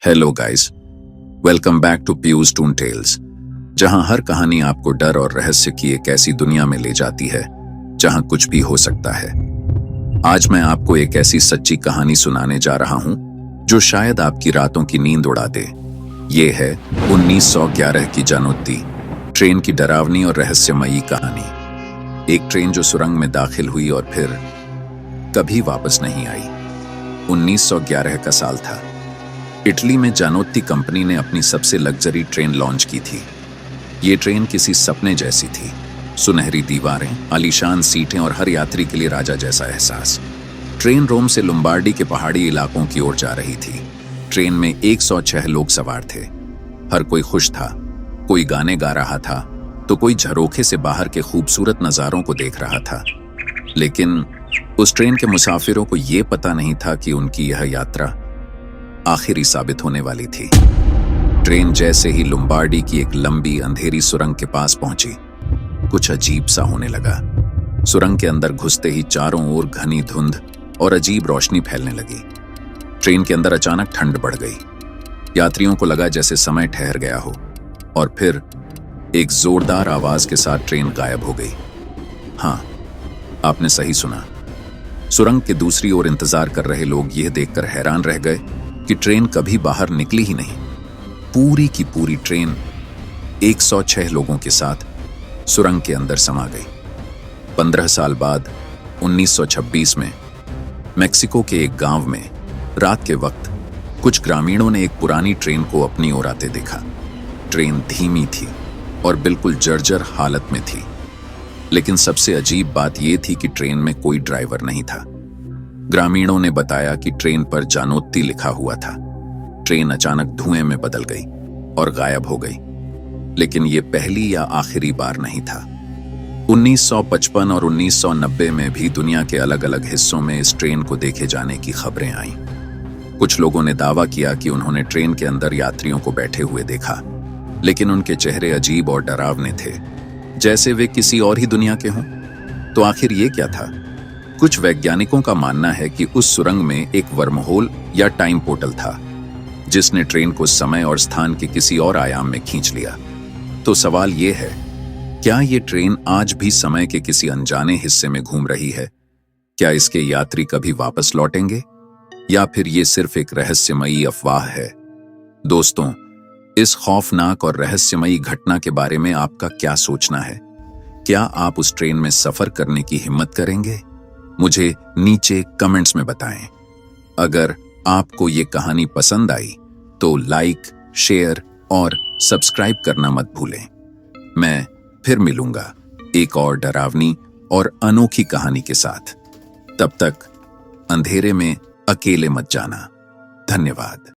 Hello guys, welcome back to Piyush toon tales, जहां हर कहानी आपको डर और रहस्य की एक ऐसी दुनिया में ले जाती है जहां कुछ भी हो सकता है। आज मैं आपको एक ऐसी सच्ची कहानी सुनाने जा रहा हूं जो शायद आपकी रातों की नींद उड़ा दे। ये है 1911 की जानोत्ती ट्रेन की डरावनी और रहस्यमयी कहानी। एक ट्रेन जो सुरंग में दाखिल हुई और फिर कभी वापस नहीं आई। 1911 का साल था। इटली में जानोत्ती कंपनी ने अपनी सबसे लग्जरी ट्रेन लॉन्च की थी। ये ट्रेन किसी सपने जैसी थी। सुनहरी दीवारें, आलीशान सीटें और हर यात्री के लिए राजा जैसा एहसास। ट्रेन रोम से लुम्बार्डी के पहाड़ी इलाकों की ओर जा रही थी। ट्रेन में 106 लोग सवार थे। हर कोई खुश था। कोई गाने गा रहा था तो कोई झरोखे से बाहर के खूबसूरत नज़ारों को देख रहा था। लेकिन उस ट्रेन के मुसाफिरों को ये पता नहीं था कि उनकी यह यात्रा आखिरी साबित होने वाली थी। ट्रेन जैसे ही लुम्बार्डी की एक लंबी अंधेरी सुरंग के पास पहुंची, कुछ अजीब सा होने लगा। सुरंग के अंदर घुसते ही चारों ओर घनी धुंध और अजीब रोशनी फैलने लगी। ट्रेन के अंदर अचानक ठंड बढ़ गई। यात्रियों को लगा जैसे समय ठहर गया हो, और फिर एक जोरदार आवाज के साथ ट्रेन गायब हो गई। हाँ, आपने सही सुना। सुरंग के दूसरी ओर इंतजार कर रहे लोग यह देखकर हैरान रह गए कि ट्रेन कभी बाहर निकली ही नहीं। पूरी की पूरी ट्रेन 106 लोगों के साथ सुरंग के अंदर समा गई। 15 साल बाद 1926 में मेक्सिको के एक गांव में रात के वक्त कुछ ग्रामीणों ने एक पुरानी ट्रेन को अपनी ओर आते देखा। ट्रेन धीमी थी और बिल्कुल जर्जर हालत में थी। लेकिन सबसे अजीब बात यह थी कि ट्रेन में कोई ड्राइवर नहीं था। ग्रामीणों ने बताया कि ट्रेन पर जानोत्ती लिखा हुआ था। ट्रेन अचानक धुएं में बदल गई और गायब हो गई। लेकिन यह पहली या आखिरी बार नहीं था। 1955 और 1990 में भी दुनिया के अलग अलग हिस्सों में इस ट्रेन को देखे जाने की खबरें आईं। कुछ लोगों ने दावा किया कि उन्होंने ट्रेन के अंदर यात्रियों को बैठे हुए देखा, लेकिन उनके चेहरे अजीब और डरावने थे, जैसे वे किसी और ही दुनिया के हों। तो आखिर ये क्या था? कुछ वैज्ञानिकों का मानना है कि उस सुरंग में एक वर्महोल या टाइम पोर्टल था, जिसने ट्रेन को समय और स्थान के किसी और आयाम में खींच लिया। तो सवाल ये है, क्या ये ट्रेन आज भी समय के किसी अनजाने हिस्से में घूम रही है? क्या इसके यात्री कभी वापस लौटेंगे, या फिर ये सिर्फ एक रहस्यमयी अफवाह है? दोस्तों, इस खौफनाक और रहस्यमयी घटना के बारे में आपका क्या सोचना है? क्या आप उस ट्रेन में सफर करने की हिम्मत करेंगे? मुझे नीचे कमेंट्स में बताएं। अगर आपको ये कहानी पसंद आई तो लाइक, शेयर और सब्सक्राइब करना मत भूलें। मैं फिर मिलूंगा एक और डरावनी और अनोखी कहानी के साथ। तब तक अंधेरे में अकेले मत जाना। धन्यवाद।